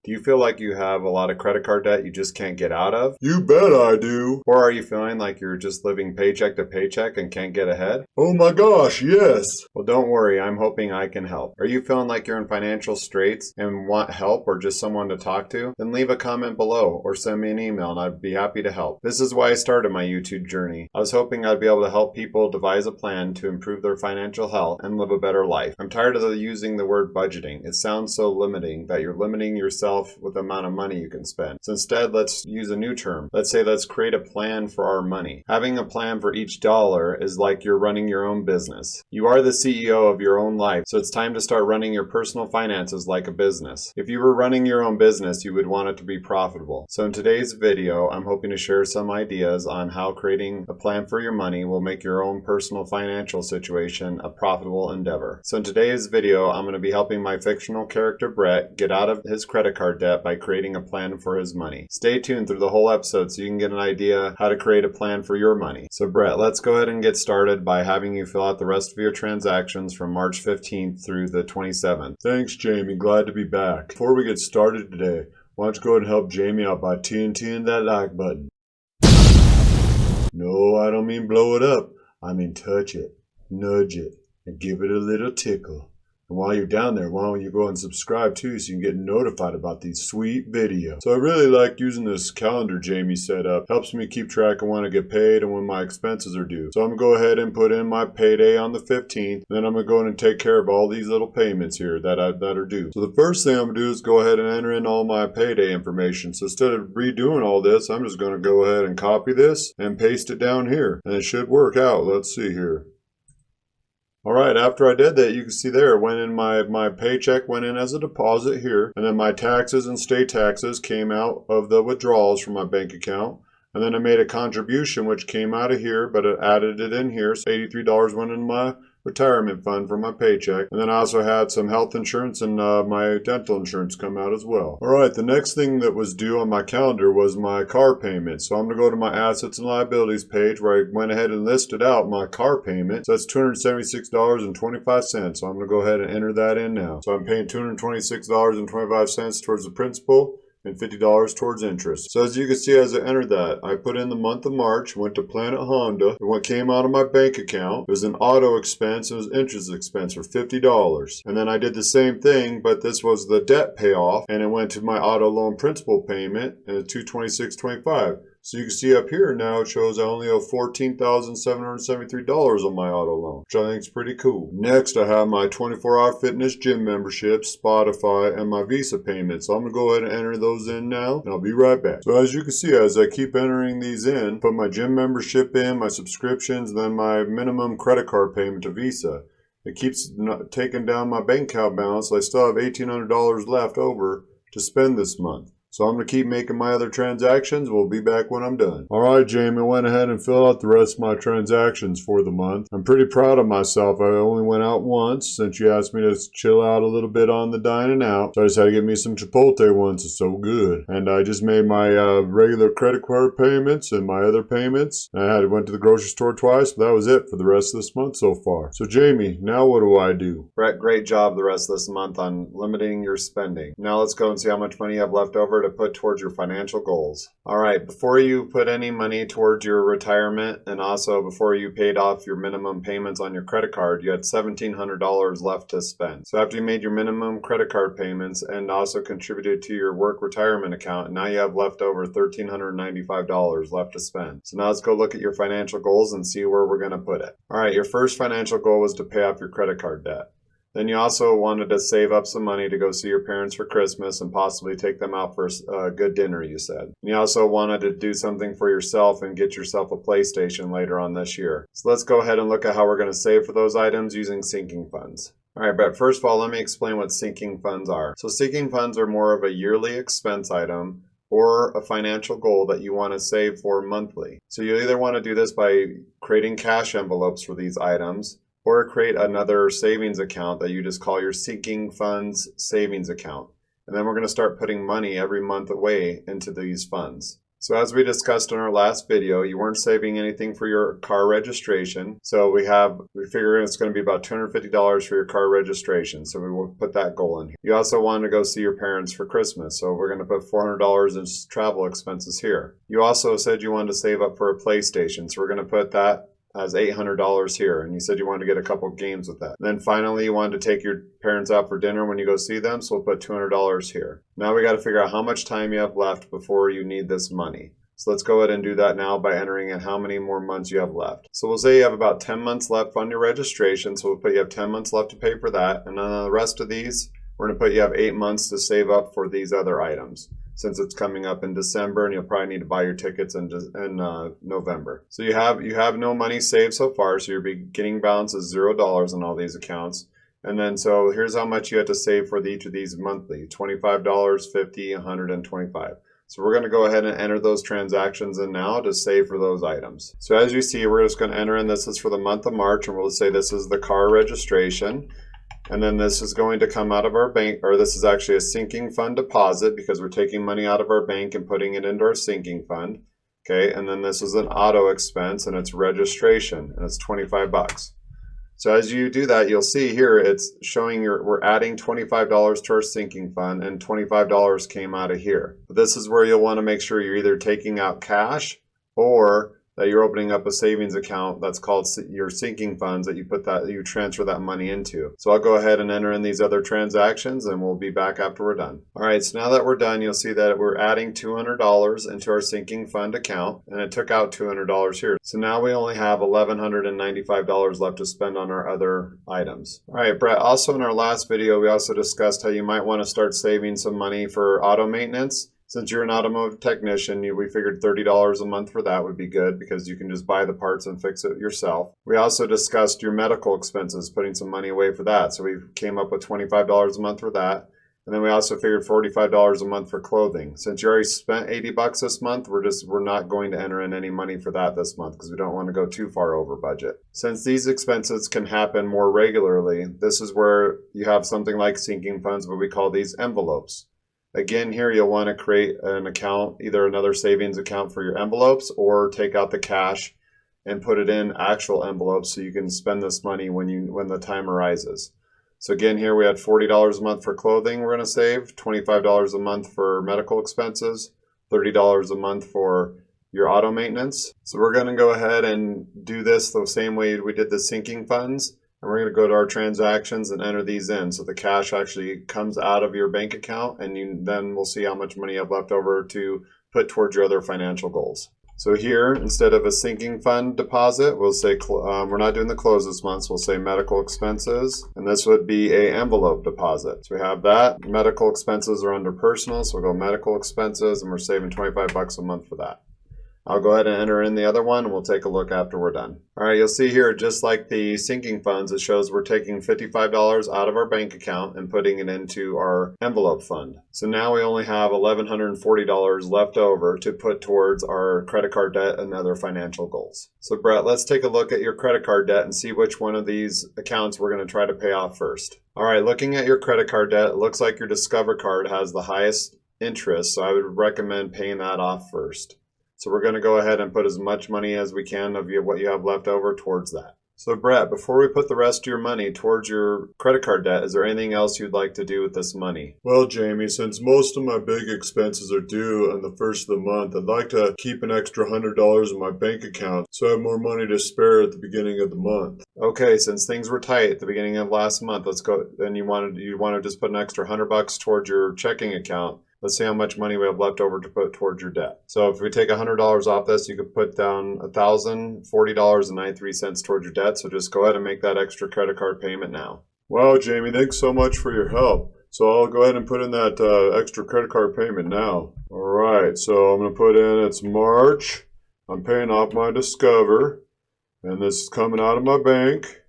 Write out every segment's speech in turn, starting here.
Do you feel like you have a lot of credit card debt you just can't get out of? You bet I do. Or are you feeling like you're just living paycheck to paycheck and can't get ahead? Oh my gosh, yes. Well, don't worry, I'm hoping I can help. Are you feeling like you're in financial straits and want help or just someone to talk to? Then leave a comment below or send me an email and I'd be happy to help. This is why I started my YouTube journey. I was hoping I'd be able to help people devise a plan to improve their financial health and live a better life. I'm tired of using the word budgeting. It sounds so limiting that you're limiting yourself with the amount of money you can spend. So instead, let's use a new term. Let's create a plan for our money. Having a plan for each dollar is like you're running your own business. You are the CEO of your own life, so it's time to start running your personal finances like a business. If you were running your own business, you would want it to be profitable. So in today's video, I'm hoping to share some ideas on how creating a plan for your money will make your own personal financial situation a profitable endeavor. So in today's video, I'm going to be helping my fictional character Brett get out of his credit card debt by creating a plan for his money. Stay tuned through the whole episode so you can get an idea how to create a plan for your money. So Brett, let's go ahead and get started by having you fill out the rest of your transactions from March 15th through the 27th. Thanks, Jamie. Glad to be back. Before we get started today, why don't you go ahead and help Jamie out by TNTing that like button. No, I don't mean blow it up. I mean touch it, nudge it, and give it a little tickle. And while you're down there, why don't you go and subscribe too so you can get notified about these sweet videos. So I really like using this calendar Jamie set up. Helps me keep track of when I get paid and when my expenses are due. So I'm going to go ahead and put in my payday on the 15th. Then I'm going to go in and take care of all these little payments here that are due. So the first thing I'm going to do is go ahead and enter in all my payday information. So instead of redoing all this, I'm just going to go ahead and copy this and paste it down here. And it should work out. Let's see here. All right, after I did that, you can see there, went in my paycheck went in as a deposit here, and then my taxes and state taxes came out of the withdrawals from my bank account. And then I made a contribution, which came out of here, but it added it in here. So $83 went in my retirement fund for my paycheck. And then I also had some health insurance and my dental insurance come out as well. All right, the next thing that was due on my calendar was my car payment. So I'm going to go to my assets and liabilities page where I went ahead and listed out my car payment. So that's $276.25. So I'm going to go ahead and enter that in now. So I'm paying $226.25 towards the principal and $50 towards interest. So as you can see, as I entered that, I put in the month of March, went to Planet Honda, and what came out of my bank account was an auto expense, it was interest expense for $50. And then I did the same thing, but this was the debt payoff, and it went to my auto loan principal payment, and it's $226.25. So you can see up here now it shows I only owe $14,773 on my auto loan, which I think is pretty cool. Next, I have my 24-hour fitness gym membership, Spotify, and my Visa payment. So I'm going to go ahead and enter those in now, and I'll be right back. So as you can see, as I keep entering these in, put my gym membership in, my subscriptions, then my minimum credit card payment to Visa. It keeps taking down my bank account balance, so I still have $1,800 left over to spend this month. So I'm going to keep making my other transactions. We'll be back when I'm done. All right, Jamie, I went ahead and filled out the rest of my transactions for the month. I'm pretty proud of myself. I only went out once since you asked me to chill out a little bit on the dining out. So I just had to get me some Chipotle once. It's so good. And I just made my regular credit card payments and my other payments. I went to the grocery store twice, but that was it for the rest of this month so far. So Jamie, now what do I do? Brett, great job the rest of this month on limiting your spending. Now let's go and see how much money you have left over to put towards your financial goals. All right, before you put any money towards your retirement and also before you paid off your minimum payments on your credit card, you had $1,700 left to spend. So after you made your minimum credit card payments and also contributed to your work retirement account, now you have left over $1,395 left to spend. So now let's go look at your financial goals and see where we're going to put it. All right, your first financial goal was to pay off your credit card debt. Then you also wanted to save up some money to go see your parents for Christmas and possibly take them out for a good dinner, you said. And you also wanted to do something for yourself and get yourself a PlayStation later on this year. So let's go ahead and look at how we're going to save for those items using sinking funds. All right, but first of all, let me explain what sinking funds are. So sinking funds are more of a yearly expense item or a financial goal that you want to save for monthly. So you either want to do this by creating cash envelopes for these items, or create another savings account that you just call your sinking funds savings account. And then we're going to start putting money every month away into these funds. So as we discussed in our last video, you weren't saving anything for your car registration. So we figure it's going to be about $250 for your car registration. So we will put that goal in here. You also want to go see your parents for Christmas. So we're going to put $400 in travel expenses here. You also said you wanted to save up for a PlayStation. So we're going to put that as $800 here, and you said you wanted to get a couple games with that. And then finally, you wanted to take your parents out for dinner when you go see them, so we'll put $200 here. Now we got to figure out how much time you have left before you need this money. So let's go ahead and do that now by entering in how many more months you have left. So we'll say you have about 10 months left on your registration, so we'll put you have 10 months left to pay for that, and then the rest of these, we're going to put you have 8 months to save up for these other items, since it's coming up in December and you'll probably need to buy your tickets in November. So you have no money saved so far, so your beginning balance is $0 in all these accounts. And then so here's how much you have to save for each of these monthly: $25, $50, $100, and $25. So we're going to go ahead and enter those transactions in now to save for those items. So as you see, we're just going to enter in, this is for the month of March, and we'll say this is the car registration. And then this is going to come out of our bank, or this is actually a sinking fund deposit because we're taking money out of our bank and putting it into our sinking fund. Okay, and then this is an auto expense and it's registration and it's 25 bucks. So as you do that, you'll see here it's showing we're adding $25 to our sinking fund and $25 came out of here. But this is where you'll want to make sure you're either taking out cash or that you're opening up a savings account that's called your sinking funds that you transfer that money into. So I'll go ahead and enter in these other transactions and we'll be back after we're done. All right, so now that we're done, you'll see that we're adding $200 into our sinking fund account and it took out $200 here. So now we only have $1,195 left to spend on our other items. All right, Brett, also in our last video, we also discussed how you might want to start saving some money for auto maintenance. Since you're an automotive technician, we figured $30 a month for that would be good because you can just buy the parts and fix it yourself. We also discussed your medical expenses, putting some money away for that. So we came up with $25 a month for that. And then we also figured $45 a month for clothing. Since you already spent 80 bucks this month, we're not going to enter in any money for that this month because we don't want to go too far over budget. Since these expenses can happen more regularly, this is where you have something like sinking funds, but we call these envelopes. Again, here you'll want to create an account, either another savings account for your envelopes or take out the cash and put it in actual envelopes so you can spend this money when the time arises. So again, here we had $40 a month for clothing we're going to save, $25 a month for medical expenses, $30 a month for your auto maintenance. So we're going to go ahead and do this the same way we did the sinking funds. And we're going to go to our transactions and enter these in. So the cash actually comes out of your bank account and then we'll see how much money you have left over to put towards your other financial goals. So here, instead of a sinking fund deposit, we'll say, we're not doing the close this month, so we'll say medical expenses. And this would be a envelope deposit. So we have that. Medical expenses are under personal, so we'll go medical expenses and we're saving 25 bucks a month for that. I'll go ahead and enter in the other one and we'll take a look after we're done. All right, you'll see here, just like the sinking funds, it shows we're taking $55 out of our bank account and putting it into our envelope fund. So now we only have $1,140 left over to put towards our credit card debt and other financial goals. So Brett, let's take a look at your credit card debt and see which one of these accounts we're going to try to pay off first. All right, looking at your credit card debt, it looks like your Discover card has the highest interest, so I would recommend paying that off first. So we're going to go ahead and put as much money as we can of what you have left over towards that. So Brett, before we put the rest of your money towards your credit card debt, is there anything else you'd like to do with this money? Well, Jamie, since most of my big expenses are due on the first of the month, I'd like to keep an extra $100 in my bank account so I have more money to spare at the beginning of the month. Okay, since things were tight at the beginning of last month, let's go. And you want to just put an extra $100 towards your checking account. Let's see how much money we have left over to put towards your debt. So if we take $100 off this, you could put down $1,040.93 towards your debt. So just go ahead and make that extra credit card payment now. Wow, Jamie, thanks so much for your help. So I'll go ahead and put in that extra credit card payment now. All right, so I'm going to put in, it's March. I'm paying off my Discover. And this is coming out of my bank.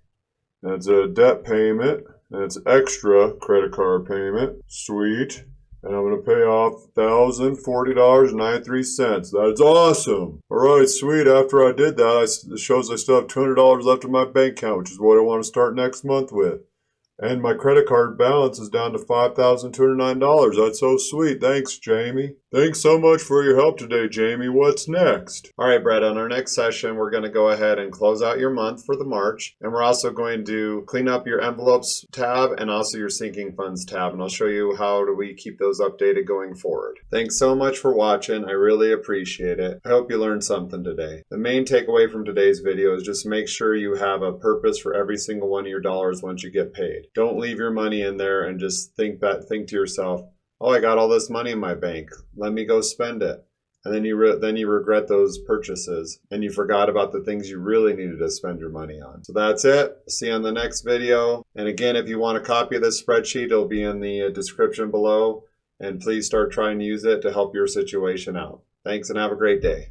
And it's a debt payment. And it's extra credit card payment. Sweet. And I'm going to pay off $1,040.93. That's awesome. All right, sweet. After I did that, it shows I still have $200 left in my bank account, which is what I want to start next month with. And my credit card balance is down to $5,209. That's so sweet. Thanks, Jamie. Thanks so much for your help today, Jamie. What's next? All right, Brett, on our next session, we're going to go ahead and close out your month for the March. And we're also going to clean up your envelopes tab and also your sinking funds tab. And I'll show you how do we keep those updated going forward. Thanks so much for watching. I really appreciate it. I hope you learned something today. The main takeaway from today's video is just make sure you have a purpose for every single one of your dollars once you get paid. Don't leave your money in there and just think to yourself, oh, I got all this money in my bank. Let me go spend it. And then you regret those purchases and you forgot about the things you really needed to spend your money on. So that's it. See you on the next video. And again, if you want a copy of this spreadsheet, it'll be in the description below. And please start trying to use it to help your situation out. Thanks and have a great day.